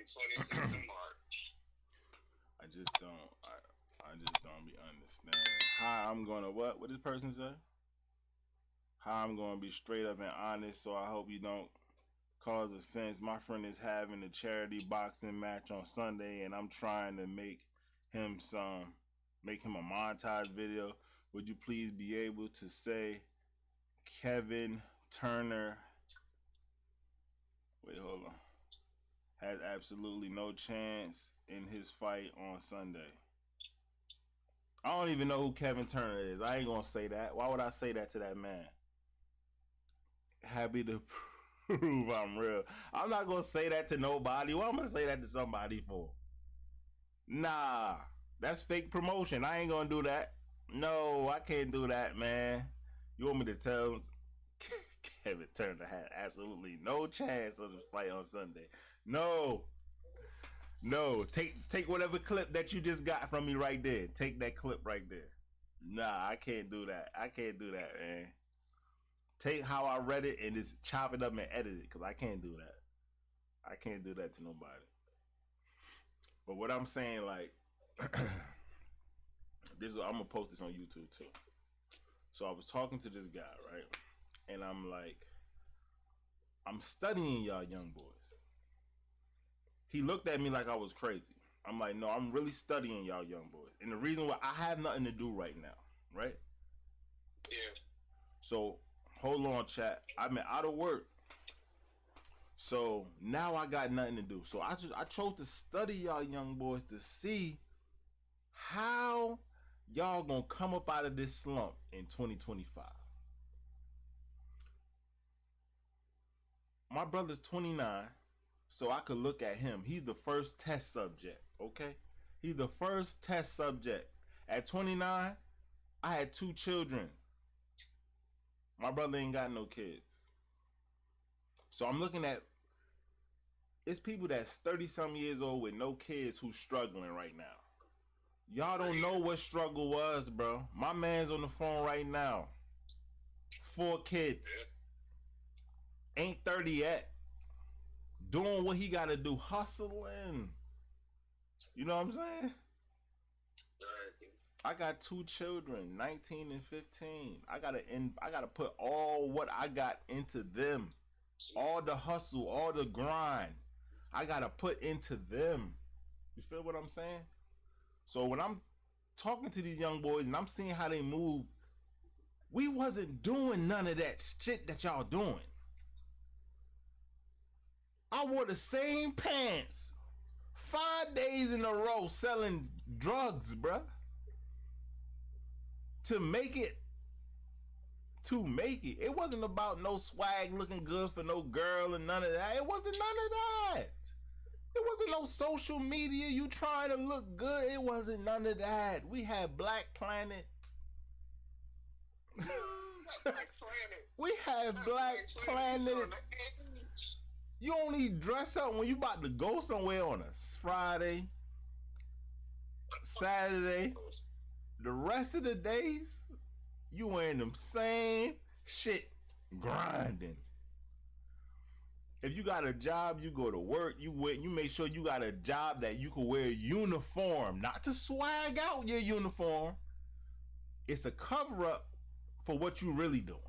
26th of March. I just don't. I just don't be understanding how I'm gonna what this person say? How I'm gonna be straight up and honest. So I hope you don't cause offense. My friend is having a charity boxing match on Sunday, and I'm trying to him some make him a montage video. Would you please be able to say Kevin Turner? Wait, hold on. Has absolutely no chance in his fight on Sunday. I don't even know who Kevin Turner is. I ain't gonna say that. Why would I say that to that man? Happy to prove I'm real. I'm not gonna say that to nobody. What I'm gonna say that to somebody for? Nah, that's fake promotion. I ain't gonna do that. No, I can't do that, man. You want me to tell Kevin Turner had absolutely no chance of this fight on Sunday? No, no. Take whatever clip that you just got from me right there. Take that clip right there. Nah, I can't do that. I can't do that, man. Take how I read it and just chop it up and edit it, because I can't do that. I can't do that to nobody. But what I'm saying, like, I'm gonna post this on YouTube too. So I was talking to this guy, right? And I'm like, I'm studying y'all young boys. He looked at me like I was crazy. I'm like, no, I'm really studying y'all young boys. And the reason why I have nothing to do right now, right? Yeah. So hold on, chat. I've been out of work. So now I got nothing to do. So I chose to study y'all young boys to see how y'all gonna come up out of this slump in 2025. My brother's 29, so I could look at him. He's the first test subject, okay? He's the first test subject. At 29, I had 2 children. My brother ain't got no kids. So I'm looking at, it's people that's 30 some years old with no kids who's struggling right now. Y'all don't know what struggle was, bro. My man's on the phone right now. 4 kids. Ain't 30 yet. Doing what he gotta do. Hustling. You know what I'm saying? I got 2 children, 19 and 15. I gotta put all what I got into them. All the hustle, all the grind. I gotta put into them. You feel what I'm saying? So when I'm talking to these young boys and I'm seeing how they move, we wasn't doing none of that shit that y'all doing. I wore the same pants 5 days in a row selling drugs, bruh. To make it. It wasn't about no swag looking good for no girl and none of that. It wasn't none of that. It wasn't no social media. You trying to look good. It wasn't none of that. We had Black Planet. We had Black Planet. You only dress up when you about to go somewhere on a Friday, Saturday. The rest of the days, you wearing them same shit, grinding. If you got a job, you go to work. You make sure you got a job that you can wear a uniform, not to swag out your uniform. It's a cover up for what you really doing.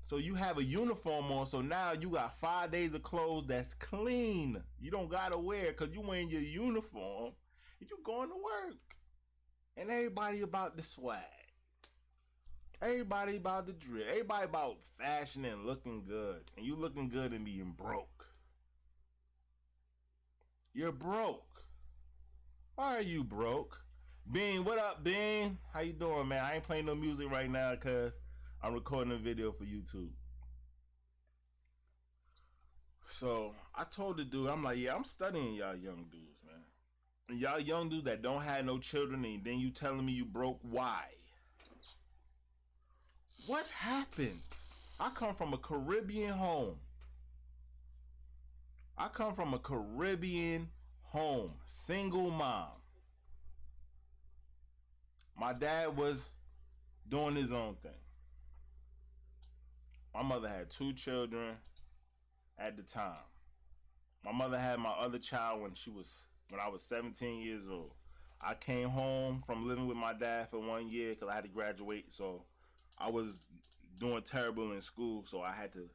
So you have a uniform on, so now you got 5 days of clothes that's clean. You don't gotta wear because you wearing your uniform and you going to work. And everybody about the swag. Everybody about the drip. Everybody about fashion and looking good. And you looking good and being broke. You're broke. Why are you broke? Bean, what up, Bean? How you doing, man? I ain't playing no music right now because I'm recording a video for YouTube. So I told the dude, I'm like, yeah, I'm studying y'all young dudes, man. And y'all young dudes that don't have no children, and then you telling me you broke. Why? What happened? I come from a Caribbean home. Single mom. My dad was doing his own thing. My mother had 2 children at the time. My mother had my other child when I was 17 years old. I came home from living with my dad for 1 year because I had to graduate. So I was doing terrible in school. So I had to.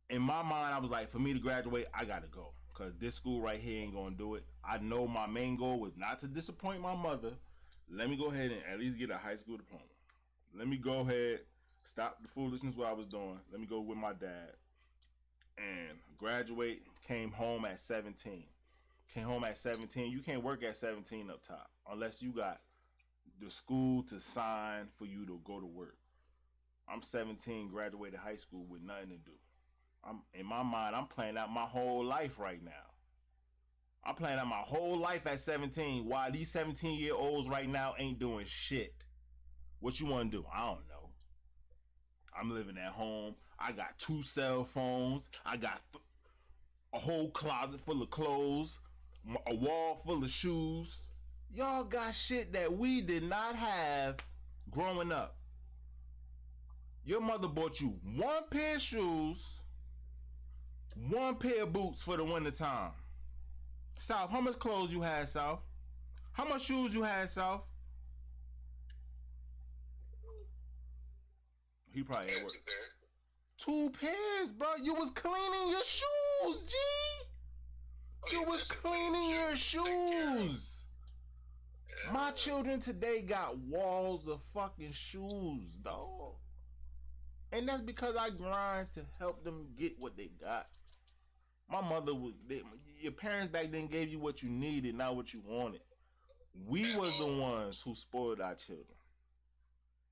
In my mind, I was like, for me to graduate, I gotta go because this school right here ain't gonna do it. I know my main goal was not to disappoint my mother. Let me go ahead and at least get a high school diploma. Let me go ahead, stop the foolishness what I was doing. Let me go with my dad and graduate. Came home at 17. Came home at 17. You can't work at 17 up top unless you got the school to sign for you to go to work. I'm 17, graduated high school with nothing to do. I'm in my mind, I'm planning out my whole life right now. I'm planning out my whole life at 17. Why these 17-year-olds right now ain't doing shit. What you want to do? I don't know. I'm living at home. I got 2 cell phones. I got a whole closet full of clothes, a wall full of shoes. Y'all got shit that we did not have growing up. Your mother bought you 1 pair of shoes, 1 pair of boots for the winter time. South, how much clothes you had, South? How much shoes you had, South? He probably at work. 2 pairs, bro. You was cleaning your shoes, G. You was cleaning your shoes. My children today got walls of fucking shoes, dog. And that's because I grind to help them get what they got. My mother your parents back then gave you what you needed, not what you wanted. We was the ones who spoiled our children.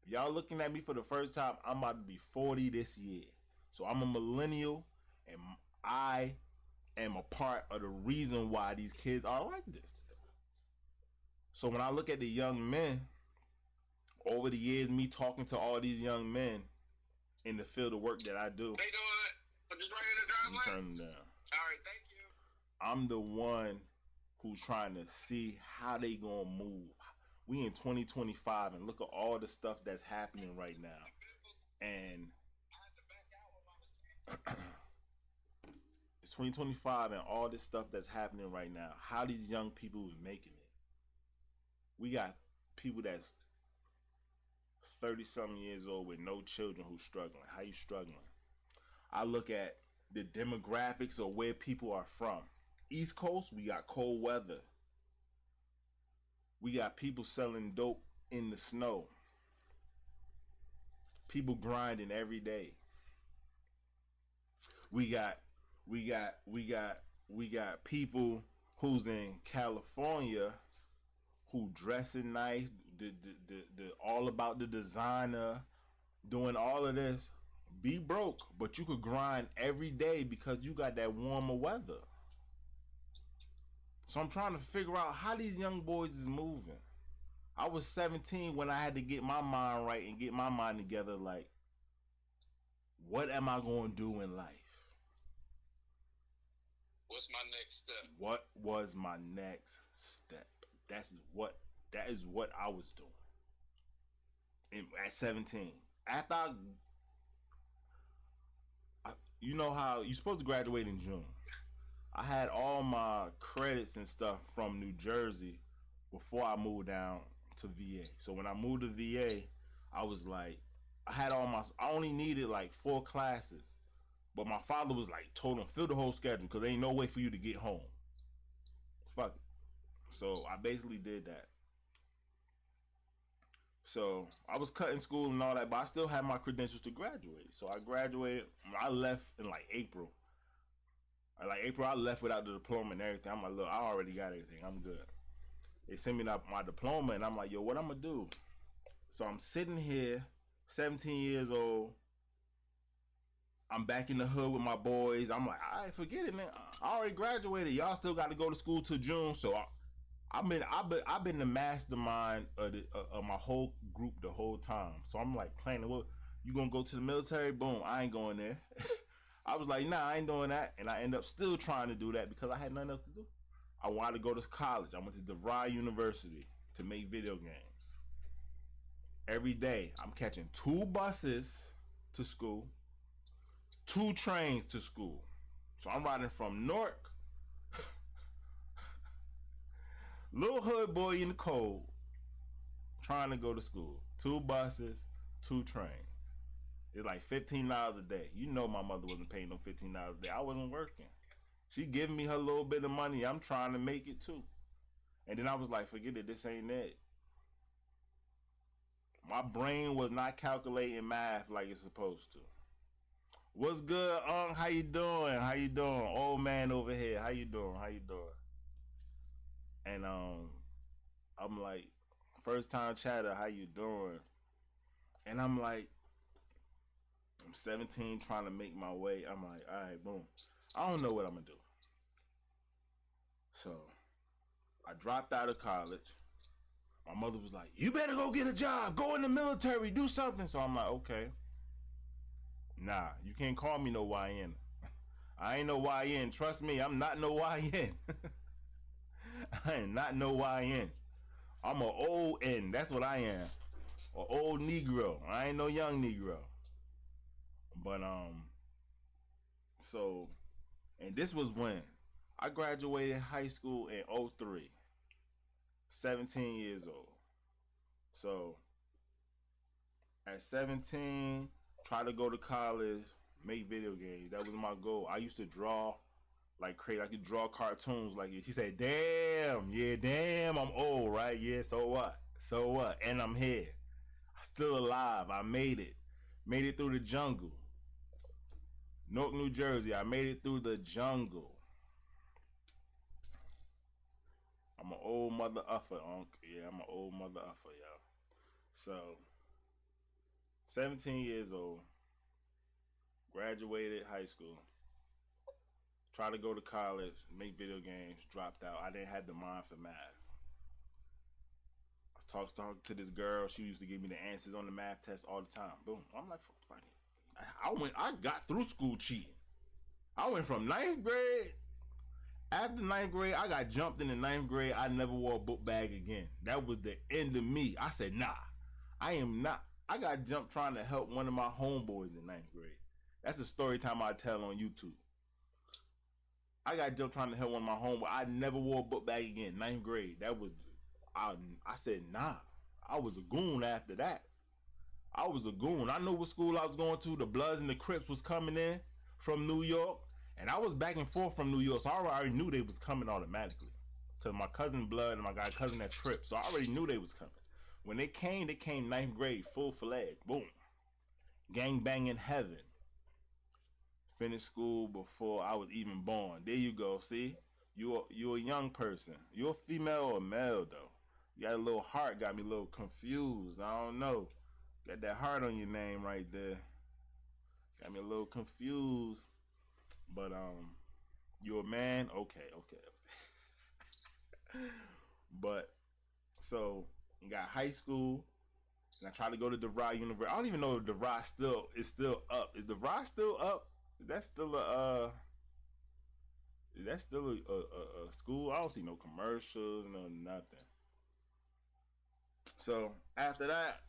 If y'all looking at me for the first time, I'm about to be 40 this year. So I'm a millennial, and I am a part of the reason why these kids are like this today. So when I look at the young men, over the years, me talking to all these young men in the field of work that I do. They doing it. I'm just right in the drive. Let me turn them down. All right, thank you. I'm the one who's trying to see how they gonna move. We in 2025 and look at all the stuff that's happening right now. And it's 2025 and all this stuff that's happening right now. How these young people is making it. We got people that's 30-something years old with no children who's struggling. How you struggling? I look at the demographics of where people are from. East Coast, we got cold weather. We got people selling dope in the snow. People grinding every day. We got people who's in California who dressing nice, the all about the designer, doing all of this. Be broke, but you could grind every day because you got that warmer weather. So I'm trying to figure out how these young boys is moving. I was 17 when I had to get my mind right and get my mind together. Like, what am I going to do in life? What's my next step? What was my next step? That is what I was doing at 17. After you know how you're supposed to graduate in June. I had all my credits and stuff from New Jersey before I moved down to VA. So when I moved to VA, I was like, I only needed like 4 classes. But my father was like, told him, fill the whole schedule because there ain't no way for you to get home. Fuck it. So I basically did that. So I was cutting school and all that, but I still had my credentials to graduate. So I graduated. I left in like April. I left without the diploma and everything. I'm like, look, I already got everything. I'm good. They sent me my diploma, and I'm like, yo, what I'm going to do? So I'm sitting here, 17 years old. I'm back in the hood with my boys. I'm like, all right, forget it, man. I already graduated. Y'all still got to go to school till June. So I've been the mastermind of my whole group the whole time. So I'm like planning, well, you going to go to the military? Boom, I ain't going there. I was like, nah, I ain't doing that. And I end up still trying to do that because I had nothing else to do. I wanted to go to college. I went to DeVry University to make video games. Every day, I'm catching 2 buses to school, 2 trains to school. So I'm riding from Newark Little hood boy in the cold, trying to go to school. 2 buses, 2 trains. It's like $15 a day. You know my mother wasn't paying no $15 a day. I wasn't working. She giving me her little bit of money. I'm trying to make it too. And then I was like, forget it. This ain't it. My brain was not calculating math like it's supposed to. What's good, Unc? How you doing? How you doing? Old man over here. How you doing? How you doing? And I'm like, first time chatter, how you doing? And I'm like, I'm 17 trying to make my way. I'm like, all right, boom. I don't know what I'm gonna do. So I dropped out of college. My mother was like, you better go get a job. Go in the military. Do something. So I'm like, okay. Nah, you can't call me no YN. I ain't no YN. Trust me, I'm not no YN. I am not no YN. I'm an old N. That's what I am. An old Negro. I ain't no young Negro. But so, and this was when I graduated high school in 03. 17 years old. So at 17, try to go to college, make video games. That was my goal. I used to draw like crazy. I could draw cartoons like it. He said, damn, yeah, damn, I'm old, right? Yeah, so what? So what? And I'm here. I'm still alive. I made it. Made it through the jungle. Newark, New Jersey. I made it through the jungle. I'm an old mother uffer, Unc. Yeah, I'm an old mother uffer, y'all. So, 17 years old. Graduated high school. Tried to go to college, make video games, dropped out. I didn't have the mind for math. I was talking to this girl. She used to give me the answers on the math test all the time. Boom. I'm like, funny. I got through school cheating. I went from 9th grade. After 9th grade, I got jumped in the 9th grade. I never wore a book bag again. That was the end of me. I said, nah, I am not. I got jumped trying to help one of my homeboys in 9th grade. That's a story time I tell on YouTube. I got jumped trying to help one of my homeboys. I never wore a book bag again. 9th grade. That was, I said, nah. I was a goon after that. I was a goon. I know what school I was going to. The Bloods and the Crips was coming in from New York. And I was back and forth from New York, so I already knew they was coming automatically. Because my cousin Blood and my cousin that's Crip, so I already knew they was coming. When they came 9th grade, full flag, boom. Gang banging heaven. Finished school before I was even born. There you go, see? You're a young person. You're a female or a male, though. You got a little heart, got me a little confused. I don't know. Got that heart on your name right there. Got me a little confused. But you a man? Okay. But so you got high school, and I tried to go to DeVry University. I don't even know if DeVry is still up. Is DeVry still up? Is that still a school? I don't see no commercials, no nothing. So after that,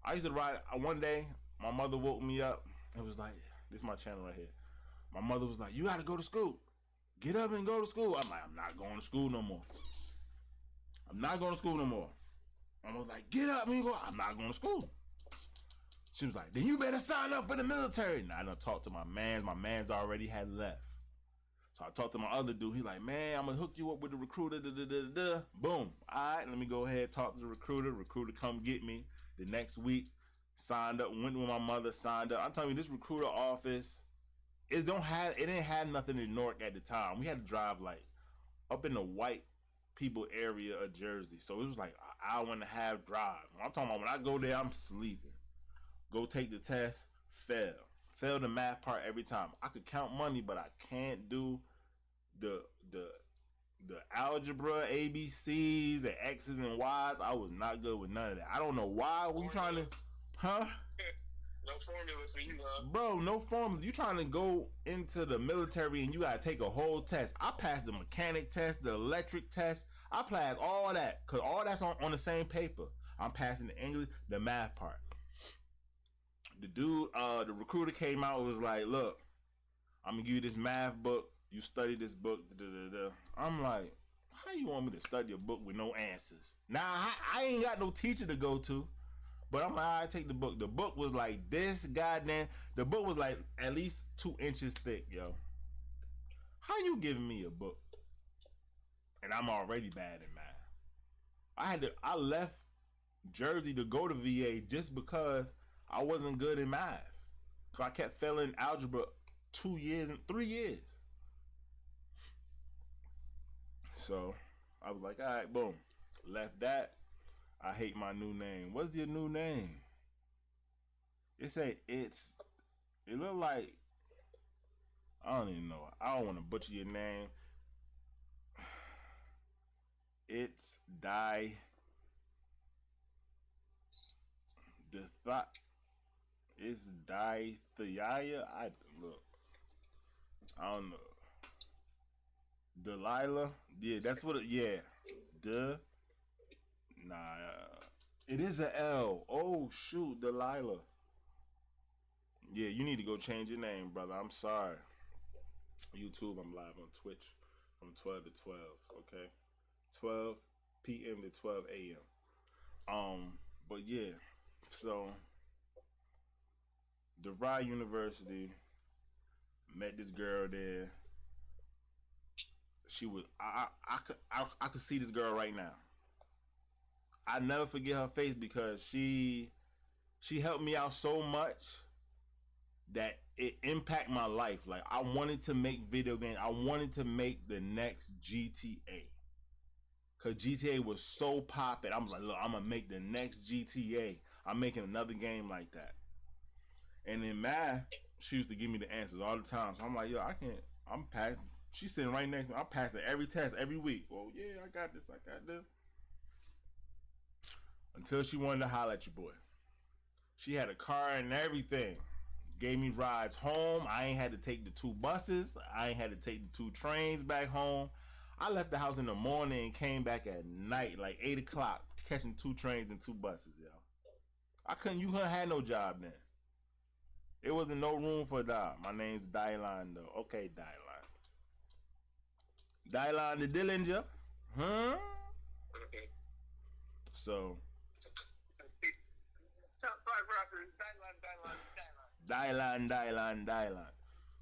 I used to ride. One day, my mother woke me up and was like, "This is my channel right here." My mother was like, you gotta go to school. Get up and go to school. I'm like, I'm not going to school no more. I'm not going to school no more. I was like, get up and go. I'm not going to school. She was like, then you better sign up for the military. Now I done talked to my mans. My mans already had left. So I talked to my other dude. He like, man, I'm going to hook you up with the recruiter. Boom. All right, let me go ahead, talk to the recruiter. Recruiter come get me. The next week, signed up, went with my mother, signed up. I'm telling you, this recruiter office, it didn't have nothing in Newark at the time. We had to drive like up in the white people area of Jersey. So it was like an hour and a half drive. I'm talking about when I go there, I'm sleeping. Go take the test, fail. Fail the math part every time. I could count money, but I can't do the algebra, ABCs, and X's and Y's. I was not good with none of that. I don't know why. Were you trying to, huh? No formulas for you, bro. No formulas. You trying to go into the military and you gotta take a whole test. I passed the mechanic test, the electric test. I passed all that because all that's on the same paper. I'm passing the English, the math part. The dude, the recruiter came out and was like, "Look, I'm gonna give you this math book. You study this book." I'm like, How you want me to study a book with no answers? Now I ain't got no teacher to go to, but I'm like, I take the book. The book was like this goddamn. The book was like at least 2 inches thick, yo. How you giving me a book and I'm already bad in math? I left Jersey to go to VA just because I wasn't good in math. Cause I kept failing algebra 2 years and 3 years. So I was like, all right, boom. Left that. I hate my new name. What's your new name? It say it's. It look like I don't even know. I don't want to butcher your name. It's the thought. It's Diethia. I look. I don't know. Delilah. Yeah, that's what. Yeah. The. Nah. It is a L. Oh shoot, Delilah. Yeah, you need to go change your name, brother. I'm sorry. YouTube, I'm live on Twitch from 12 to 12. Okay, 12 p.m. to 12 a.m. But yeah, so DeVry University, met this girl there. She was I could see this girl right now. I never forget her face because she helped me out so much that it impacted my life. Like I wanted to make video games. I wanted to make the next GTA. Cause GTA was so popping. I'm like, look, I'm gonna make the next GTA. I'm making another game like that. And in math, she used to give me the answers all the time. So I'm like, yo, I can't. I'm passing. She's sitting right next to me. I'm passing every test every week. Oh yeah, I got this. I got this. Until she wanted to holler at your boy. She had a car and everything. Gave me rides home. I ain't had to take the 2 buses. I ain't had to take the 2 trains back home. I left the house in the morning and came back at night, like 8 o'clock, catching 2 trains and 2 buses, yo. I couldn't. You couldn't have no job then. It wasn't no room for a job. My name's Dylan though. Okay, Dylan. Dylan the Dillinger. Huh? Okay. So Top 5 rappers. Dylan.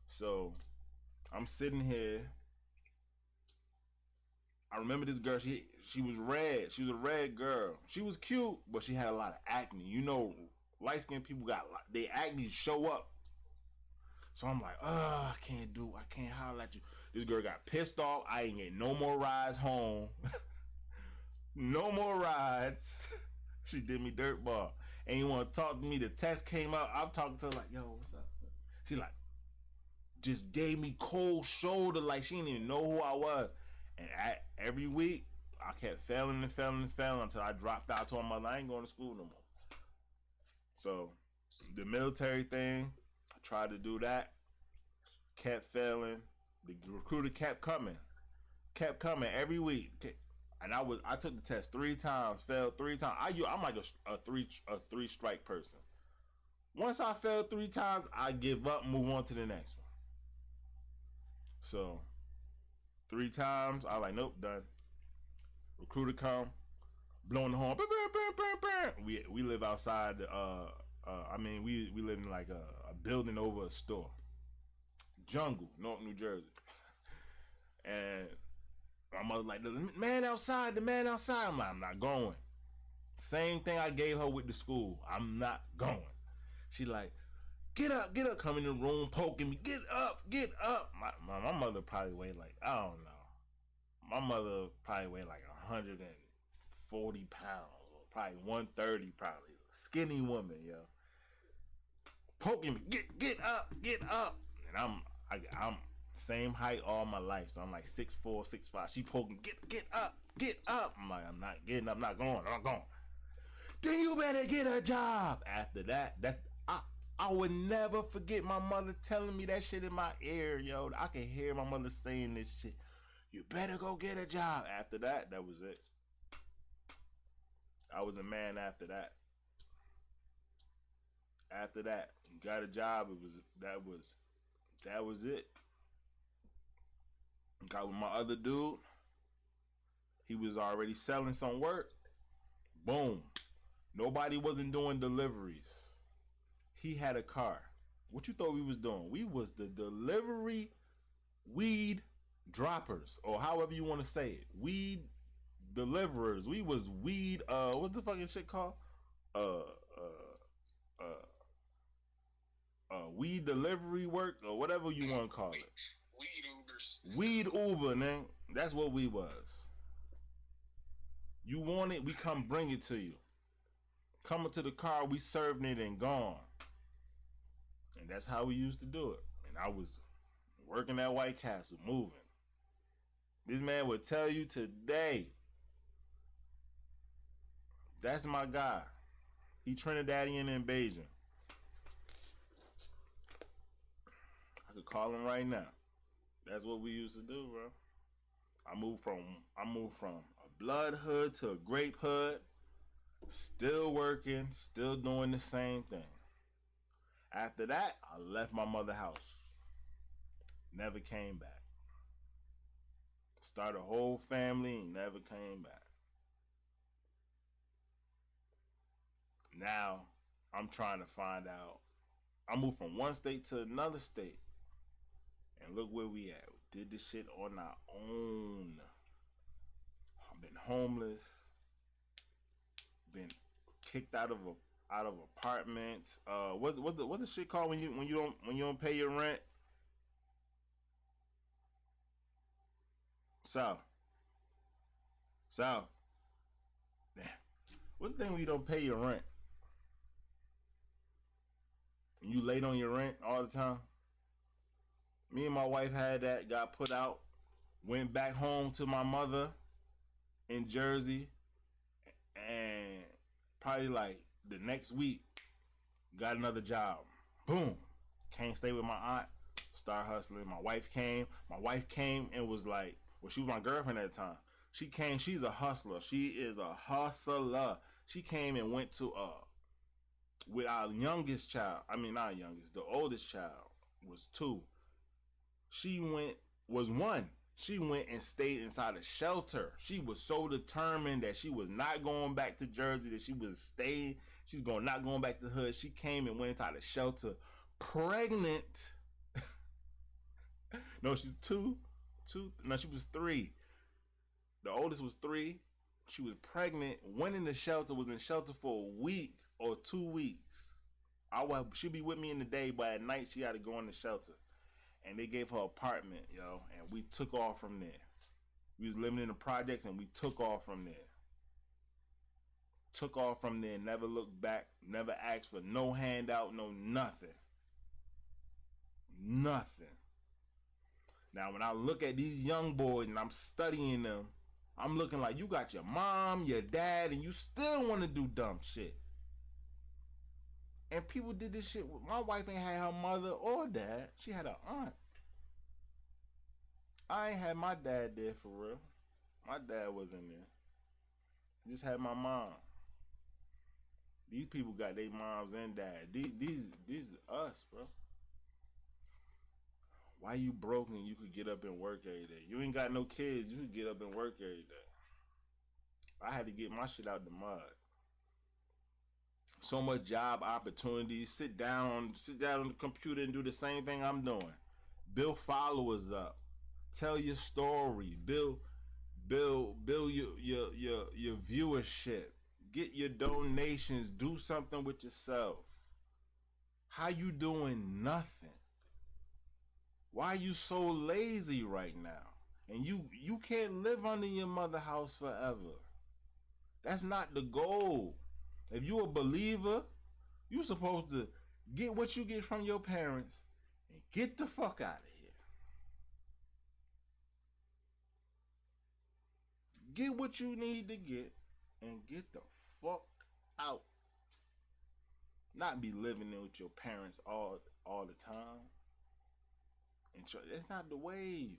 So I'm sitting here. I remember this girl. She was red. She was a red girl. She was cute, but she had a lot of acne. You know, light skinned people got they acne show up. So I'm like, I can't holler at you. This girl got pissed off. I ain't get no more rides home. No more rides. She did me dirt ball. And you want to talk to me? The test came out. I'm talking to her like, yo, what's up? She like, just gave me cold shoulder like she didn't even know who I was. And every week, I kept failing until I dropped out. I told my mother I ain't going to school no more. So the military thing, I tried to do that. Kept failing. The recruiter kept coming every week. And I took the test 3 times, failed 3 times. I'm like a three strike person. Once I failed 3 times, I give up, move on to the next one. So 3 times, I like, nope, done. Recruiter come, blowing the horn. We live outside. We live in like a building over a store. Jungle, North New Jersey. And my mother like, the man outside. I'm like, I'm not going. Same thing I gave her with the school. I'm not going. She like, get up. Come in the room poking me. Get up. My mother probably weighed like, I don't know. My mother probably weighed like 140 pounds. Or probably 130 probably. Skinny woman, yo. Poking me. Get up. And I'm same height all my life. So I'm like 6'4", 6'5". She poking, get up. I'm like, I'm not getting up, I'm not going. Then you better get a job. After that, I would never forget my mother telling me that shit in my ear, yo. I can hear my mother saying this shit. You better go get a job. After that was it. I was a man after that. After that, got a job. That was it. Got with my other dude. He was already selling some work. Boom. Nobody wasn't doing deliveries. He had a car. What you thought we was doing? We was the delivery weed droppers, or however you want to say it. Weed deliverers. We was weed. What's the fucking shit called? Uh, weed delivery work or whatever you want to call it. Weed Ubers. Weed Uber, man. That's what we was. You want it, we come bring it to you. Coming to the car, we serving it and gone. And that's how we used to do it. And I was working at White Castle, moving. This man would tell you today, that's my guy. He Trinidadian and Bayesian. I could call him right now. That's what we used to do, bro. I moved from a blood hood to a grape hood. Still working, still doing the same thing. After that, I left my mother's house. Never came back. Started a whole family and never came back. Now, I'm trying to find out. I moved from one state to another state. And look where we at. We did this shit on our own. I've been homeless. Been kicked out of apartments. What's the shit called when you don't pay your rent? So, what's the thing when you don't pay your rent? You late on your rent all the time? Me and my wife had that, got put out, went back home to my mother in Jersey, and probably like the next week, got another job. Boom. Can't stay with my aunt, start hustling. My wife came and was like, well, she was my girlfriend at the time. She came, she's a hustler. She is a hustler. She came and went to, with our youngest child, not youngest, the oldest child was 2. She was 1. She went and stayed inside a shelter. She was so determined that she was not going back to Jersey, that she was staying. She's not going back to the hood. She came and went inside a shelter, pregnant. No, she was 2. No, she was 3. The oldest was 3. She was pregnant. Went in the shelter. Was in shelter for a week or 2 weeks. She'd be with me in the day, but at night she had to go in the shelter. And they gave her an apartment, and we took off from there. We was living in the projects, and we took off from there. Took off from there, never looked back, never asked for no handout, no nothing. Nothing. Now, when I look at these young boys and I'm studying them, I'm looking like you got your mom, your dad, and you still want to do dumb shit. And people did this shit. My wife ain't had her mother or dad. She had her aunt. I ain't had my dad there for real. My dad wasn't there. I just had my mom. These people got their moms and dads. These us, bro. Why you broke and you could get up and work every day? You ain't got no kids. You could get up and work every day. I had to get my shit out the mud. So much job opportunities. Sit down on the computer and do the same thing I'm doing. Build followers up. Tell your story. Build your viewership. Get your donations. Do something with yourself. How you doing nothing? Why you so lazy right now? And you can't live under your mother's house forever. That's not the goal. If you a believer, you supposed to get what you get from your parents and get the fuck out of here. Get what you need to get and get the fuck out. Not be living there with your parents all the time. And that's not the wave.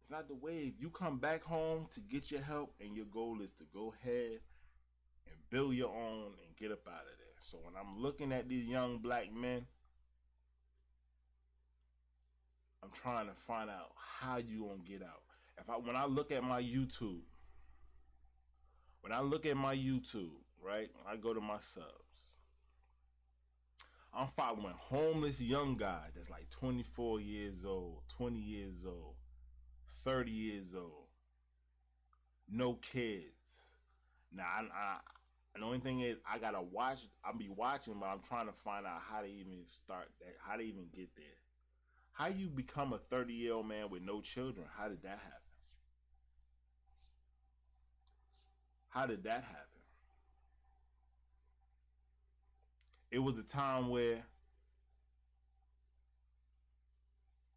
It's not the wave. You come back home to get your help, and your goal is to go ahead and build your own and get up out of there. So when I'm looking at these young black men, I'm trying to find out how you gonna get out. When I look at my YouTube, right? I go to my subs. I'm following homeless young guys that's like 24 years old, 20 years old, 30 years old, no kids. Now, the only thing is, I gotta watch. I'll be watching, but I'm trying to find out how to even start that. How to even get there. How you become a 30-year-old man with no children? How did that happen? How did that happen? It was a time where,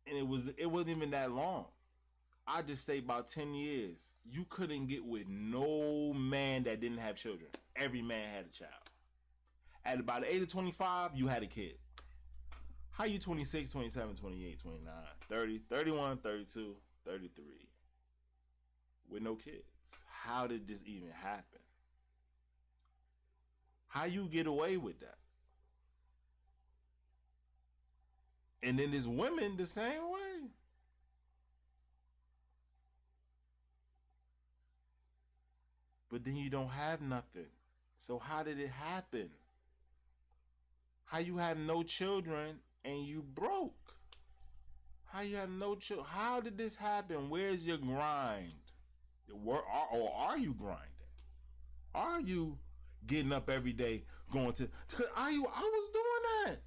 and it wasn't even that long. I just say about 10 years. You couldn't get with no man that didn't have children. Every man had a child. At about the age of 25, you had a kid. How you 26, 27, 28, 29, 30, 31, 32, 33 with no kids? How did this even happen? How you get away with that? And then there's women the same way. But then you don't have nothing. So how did it happen? How you have no children and you broke? How you have no children? How did this happen? Where's your grind? Or are you grinding? Are you getting up every day going to? I was doing that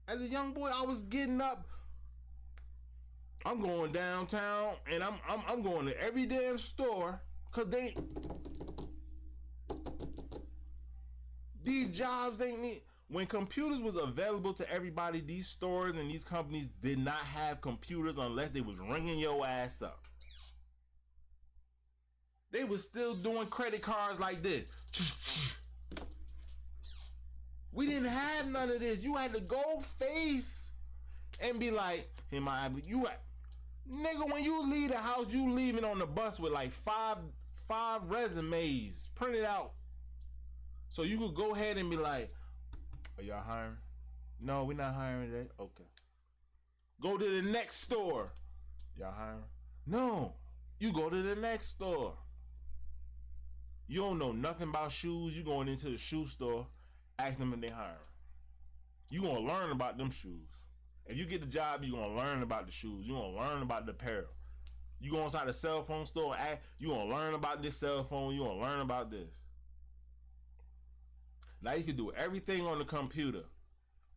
as a young boy. I was getting up. I'm going downtown and I'm going to every damn store because these jobs ain't need. When computers was available to everybody, these stores and these companies did not have computers unless they was ringing your ass up. They was still doing credit cards like this. We didn't have none of this. You had to go face and be like, "Hey, nigga, when you leave the house, you leaving on the bus with like five resumes printed out, so you could go ahead and be like, are y'all hiring? No, we're not hiring today. Okay. Go to the next store. Y'all hiring? No. You go to the next store. You don't know nothing about shoes. You going into the shoe store, ask them if they hiring. You gonna learn about them shoes. If you get the job, you gonna learn about the shoes. You gonna learn about the apparel. You go inside the cell phone store, you gonna learn about this cell phone. You gonna learn about this. Now you can do everything on the computer.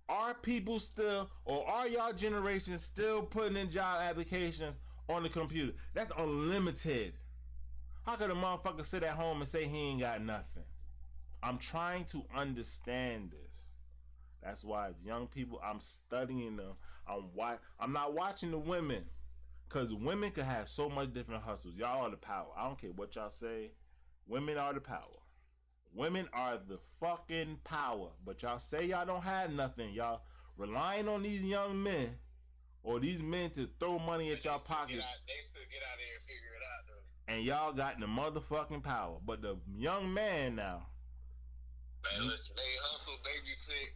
Are people still, or are y'all generation still putting in job applications on the computer? That's unlimited. How could a motherfucker sit at home and say he ain't got nothing? I'm trying to understand this. That's why as young people, I'm studying them. I'm not watching the women, because women can have so much different hustles. Y'all are the power. I don't care what y'all say. Women are the power. Women are the fucking power. But y'all say y'all don't have nothing. Y'all relying on these young men or these men to throw money at y'all pockets. They still get out there and figure it out, though. And y'all got the motherfucking power. But the young man now. Man, listen, they hustle, babysit.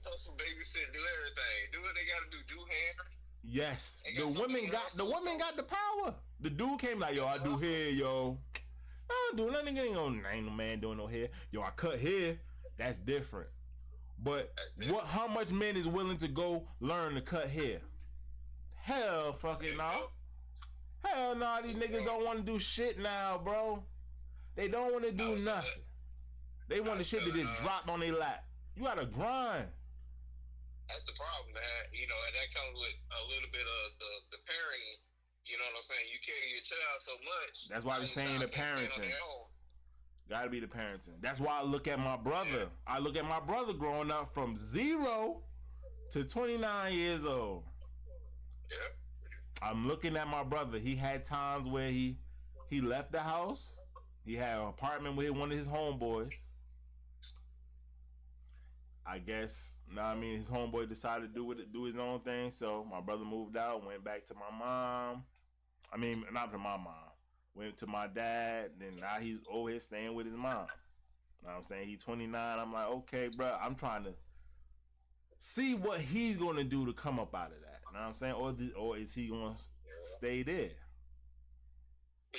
Hustle, babysit, do everything. Do what they gotta do. Do hair. Yes. The women got the power. The dude came like, yo, I do hair, yo. I don't do nothing. Ain't no man doing no hair. Yo, I cut hair. That's different. But how much men is willing to go learn to cut hair? Hell fucking no. Hell no, these niggas don't want to do shit now, bro. They don't want to do nothing. They want the shit to just drop on their lap. You gotta grind. That's the problem, man. You know, and that comes with a little bit of the parenting. You know what I'm saying? You carry your child so much. That's why we're saying the parenting. Gotta be the parenting. That's why I look at my brother. Yeah. I look at my brother growing up from 0 to 29 years old. Yeah. I'm looking at my brother. He had times where he left the house. He had an apartment with one of his homeboys. I guess, his homeboy decided to do his own thing. So my brother moved out, went back to my mom. Not to my mom. Went to my dad. Then now he's over here staying with his mom. You know what I'm saying? He's 29. I'm like, okay, bro. I'm trying to see what he's going to do to come up out of that. You know what I'm saying? Or is he going to stay there?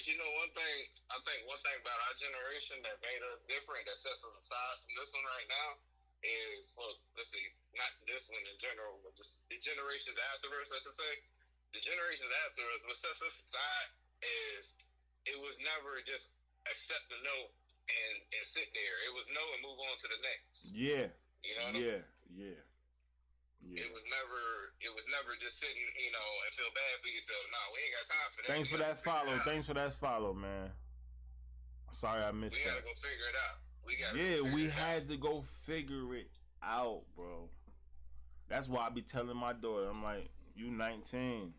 But you know, one thing about our generation that made us different, that sets us aside from this one right now, is, well, let's see, not this one in general, but just the generations after us, I should say. The generations after us, what sets us aside is it was never just accept the no and sit there. It was no and move on to the next. Yeah. You know what Yeah. I mean? Yeah. It was never just sitting, and feel bad for yourself. No, we ain't got time for that. Thanks for that follow. Thanks for that follow, man. Sorry I missed that. We gotta go figure it out. We had to go figure it out, bro. That's why I be telling my daughter, I'm like, you 19. Mine'll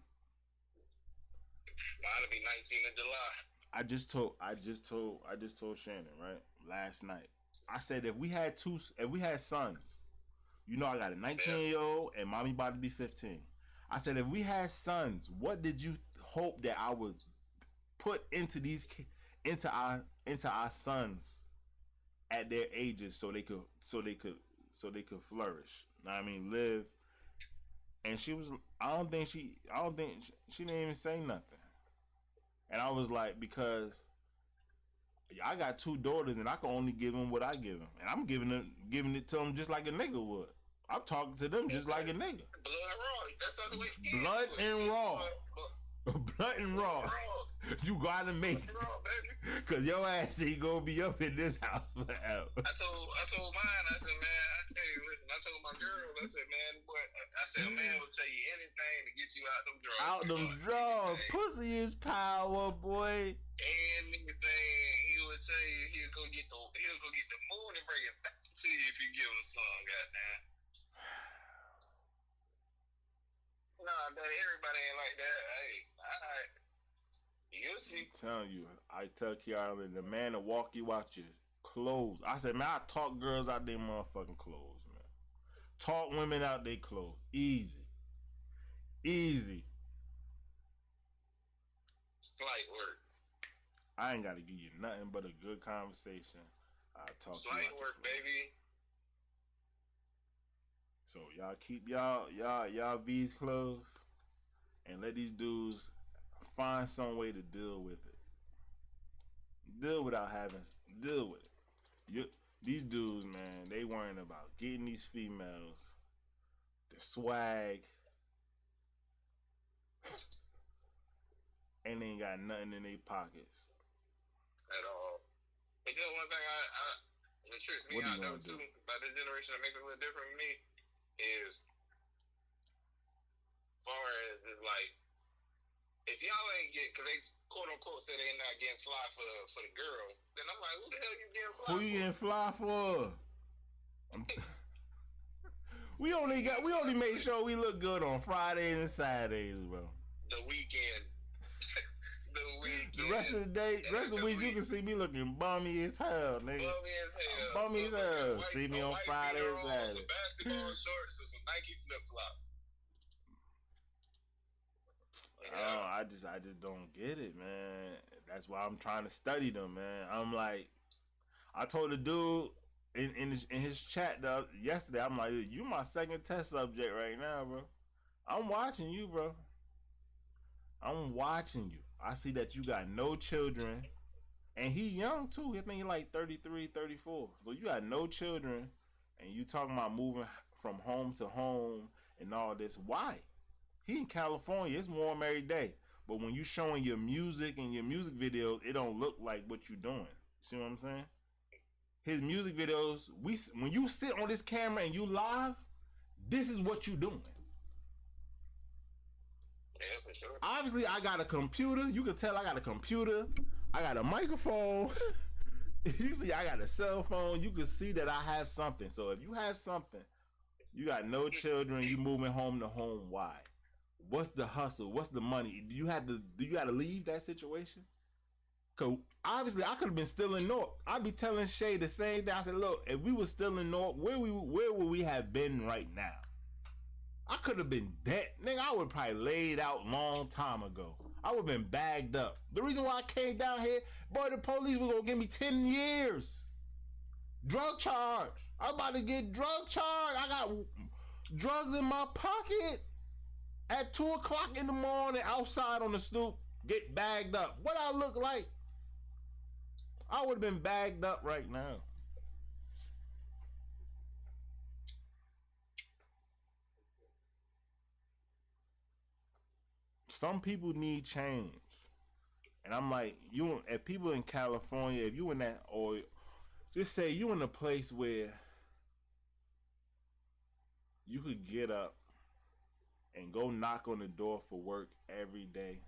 be 19 in July. I just told Shannon, right? Last night. I said if we had sons, I got a 19-year-old and mommy about to be 15. I said if we had sons, what did you hope that I would put into our sons at their ages so they could flourish? I mean, live. And she was, I don't think she didn't even say nothing. And I was like, because I got 2 daughters and I can only give them what I give them, and I'm giving it to them just like a nigga would. I'm talking to them just like a nigga. Blood and raw. That's the way. Blood and raw. Blood and raw. You gotta make it. Cause your ass ain't gonna be up in this house forever. I told mine, I said, man, listen, I told my girl, I said, man, a man will tell you anything to get you out them drugs. Out them drugs. Pussy is power, boy. Anything. He would tell you he'll go get the moon and bring it back to you if you give him some, goddamn. Nah, everybody ain't like that. Hey, alright. You'll see. I'm telling you, I tell Kiara, the man to walk you out your clothes. I said, man, I talk girls out their motherfucking clothes, man. Talk women out their clothes. Easy. Slight work. I ain't got to give you nothing but a good conversation. I'll talk slight work, baby. So y'all keep y'all V's closed and let these dudes find some way to deal with it. Deal with it. These dudes, man, they worrying about getting these females, the swag, and they ain't got nothing in their pockets. At all. And you know one thing that trips me out though too about this generation that makes it a little different from me is far as it's like, if y'all ain't cause they quote unquote say they not getting fly for the girl, then I'm like, who the hell you getting fly for? Who you getting fly for? we only make sure we look good on Fridays and Saturdays, bro. The weekend. The rest of the week, you can see me looking bummy as hell, nigga. Bummy as hell. See me on Friday and Saturday. Some basketball shorts and some Nike flip flops. I just don't get it, man. That's why I'm trying to study them, man. I'm like, I told the dude in his chat yesterday, I'm like, you my second test subject right now, bro. I'm watching you, bro. I'm watching you. I see that you got no children, and he young too. I think he like 33, 34. So you got no children, and you talking about moving from home to home and all this. Why? He in California. It's warm every day. But when you showing your music and your music videos, it don't look like what you doing. See what I'm saying? His music videos, when you sit on this camera and you live, this is what you doing. Yeah, for sure. Obviously, I got a computer. You can tell I got a computer. I got a microphone. You see, I got a cell phone. You can see that I have something. So if you have something, you got no children, you moving home to home. Why? What's the hustle? What's the money? Do you got to leave that situation? Cause obviously I could have been still in North. I'd be telling Shay the same thing. I said, look, if we were still in North, where would we have been right now? I could have been dead. Nigga, I would probably laid out long time ago. I would have been bagged up. The reason why I came down here, boy, the police was gonna give me 10 years. Drug charge. I'm about to get drug charge. I got drugs in my pocket at 2 o'clock in the morning outside on the stoop. Get bagged up. What I look like? I would have been bagged up right now. Some people need change. And I'm like, you if people in California, if you in that or just say you in a place where you could get up and go knock on the door for work every day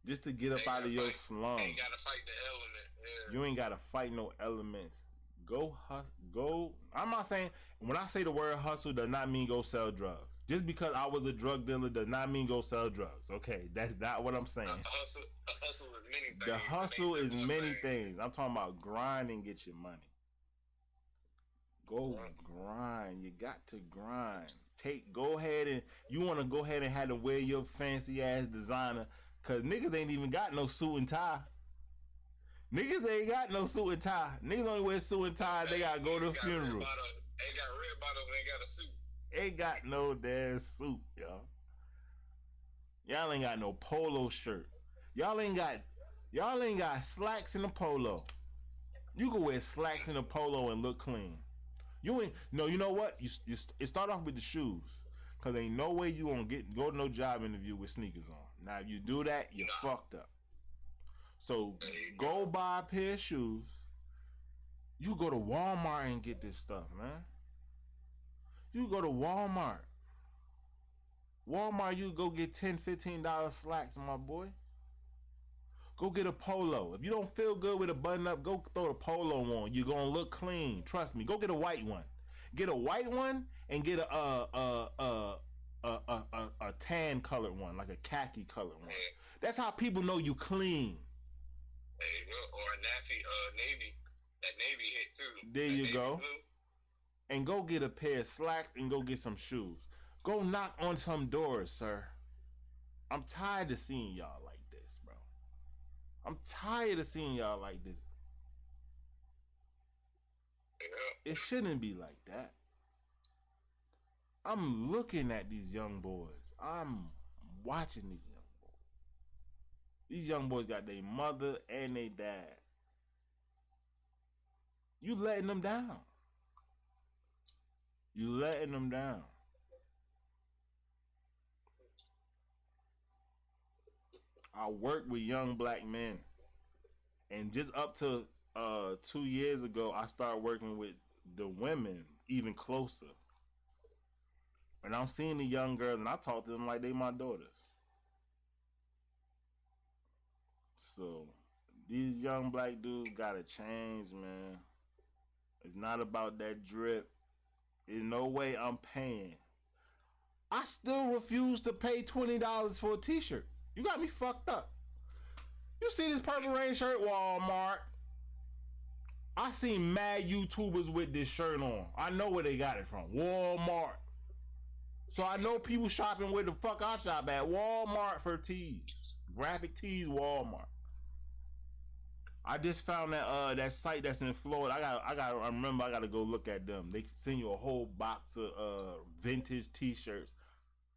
just to get up out of your slum. Ain't gotta fight the element. Yeah. You ain't gotta fight no elements. Go hustle. Go. I'm not saying when I say the word hustle does not mean go sell drugs. Just because I was a drug dealer does not mean go sell drugs. Okay, that's not what I'm saying. A hustle is many things. The hustle is many things. I'm talking about grind and get your money. Go grind. You got to grind. Go ahead and you want to go ahead and have to wear your fancy ass designer, cause niggas ain't even got no suit and tie. Niggas ain't got no suit and tie. Niggas only wear suit and tie. They gotta go to a funeral. Ain't got red bottom. Ain't got a suit. Ain't got no damn suit, y'all. Y'all ain't got no polo shirt. Y'all ain't got slacks in a polo. You can wear slacks in a polo and look clean. You ain't no. You know what? You start off with the shoes, cause ain't no way you gonna go to no job interview with sneakers on. Now if you do that, you're fucked up. So go buy a pair of shoes. You go to Walmart and get this stuff, man. You go to Walmart. You go get $10, $15 slacks, my boy. Go get a polo. If you don't feel good with a button up, go throw the polo on. You're gonna look clean. Trust me. Go get a white one. Get a white one and get a tan colored one, like a khaki colored one. That's how people know you clean. Or a navy. That navy hit too. There you go. And go get a pair of slacks and go get some shoes. Go knock on some doors, sir. I'm tired of seeing y'all like this, bro. I'm tired of seeing y'all like this. Yeah. It shouldn't be like that. I'm looking at these young boys. I'm watching these young boys. These young boys got their mother and their dad. You letting them down. You letting them down. I work with young black men. And just up to 2 years ago, I started working with the women even closer. And I'm seeing the young girls and I talk to them like they my daughters. So these young black dudes gotta change, man. It's not about that drip. There's no way I'm paying. I still refuse to pay $20 for a t-shirt. You got me fucked up. You see this Purple Rain shirt, Walmart? I seen mad YouTubers with this shirt on. I know where they got it from. Walmart. So I know people shopping where the fuck I shop at. Walmart for tees. Graphic tees, Walmart. I just found that site that's in Florida. I gotta go look at them. They send you a whole box of vintage t-shirts.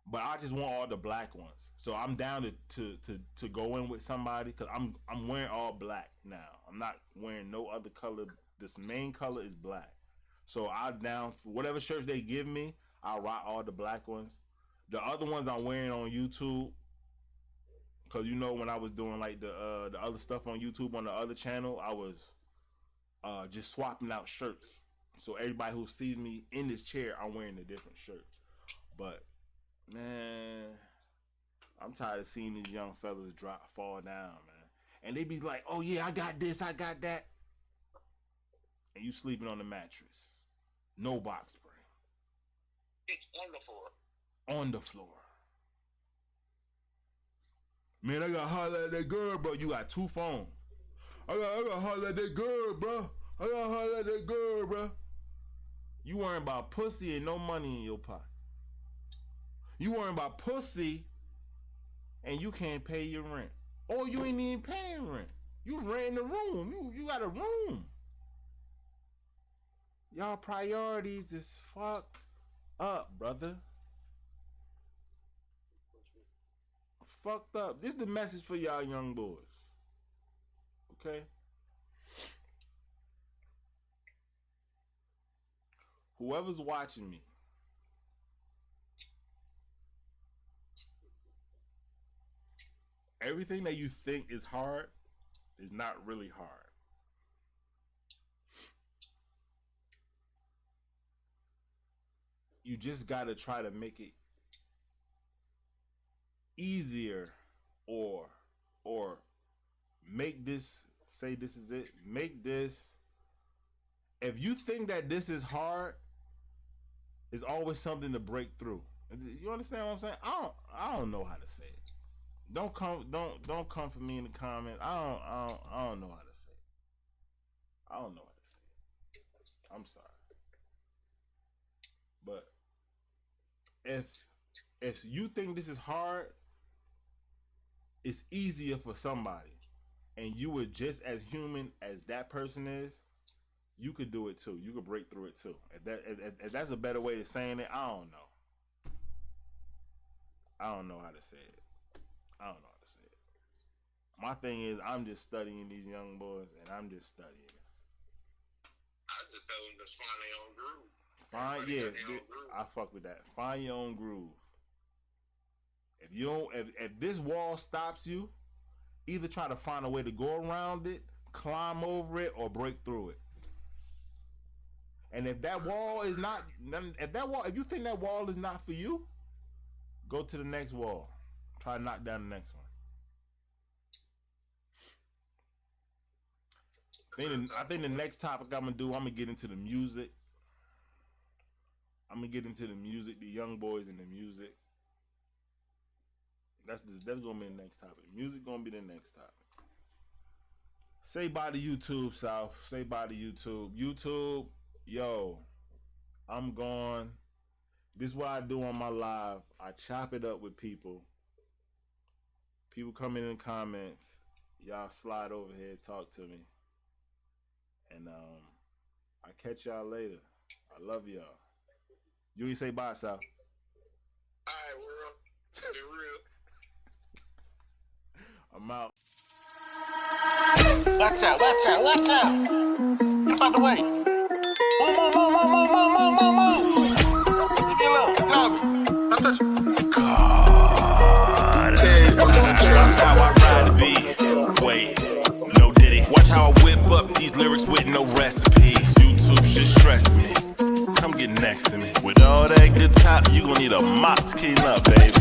But I just want all the black ones. So I'm down to go in with somebody because I'm wearing all black now. I'm not wearing no other color. This main color is black. So I'm down for whatever shirts they give me. I'll rock all the black ones. The other ones I'm wearing on YouTube. Cause you know when I was doing like the other stuff on YouTube on the other channel, I was just swapping out shirts. So everybody who sees me in this chair, I'm wearing a different shirt. But man, I'm tired of seeing these young fellas fall down, man. And they be like, "Oh yeah, I got this, I got that," and you sleeping on the mattress, no box spring. It's on the floor. On the floor. Man, I got to holler at that girl, bro. You got two phones. I got to holler at that girl, bro. I got to holler at that girl, bro. You worrying about pussy and no money in your pocket. You worrying about pussy and you can't pay your rent. Or you ain't even paying rent. You renting a room. You got a room. Y'all priorities is fucked up, brother. fucked up. This is the message for y'all young boys. Okay? Whoever's watching me, everything that you think is hard is not really hard. You just gotta try to make it easier, or make this, say this is it, make this, if you think that this is hard, it's always something to break through. You understand what I'm saying? I don't know how to say it. Don't come for me in the comment. I don't know how to say it. I don't know how to say it. I'm sorry. But if you think this is hard, it's easier for somebody, and you were just as human as that person is, you could do it too. You could break through it too. If that's a better way of saying it, I don't know. I don't know how to say it. I don't know how to say it. My thing is, I'm just studying these young boys, and I'm just studying. I just tell them to find their own groove. I fuck with that. Find your own groove. If you don't, if this wall stops you, either try to find a way to go around it, climb over it, or break through it. And if that wall is not, if you think that wall is not for you, go to the next wall. Try to knock down the next one. I think the next topic I'm gonna get into the music. I'm gonna get into the music, the young boys and the music. That's gonna be the next topic. Music gonna be the next topic. Say bye to YouTube, South. Say bye to YouTube. YouTube, yo, I'm gone. This is what I do on my live. I chop it up with people. People come in comments. Y'all slide over here, talk to me. And I catch y'all later. I love y'all. You say bye, Sal. Alright, world. Be real. I'm out. Watch out. Get out the way. Move. Leave me alone. Don't touch me. God. That's how I ride to be. Wait, no diddy. Watch how I whip up these lyrics with no recipes. YouTube shit stressing me. Come get next to me. With all that good top, you gon' need a mop to clean up, baby.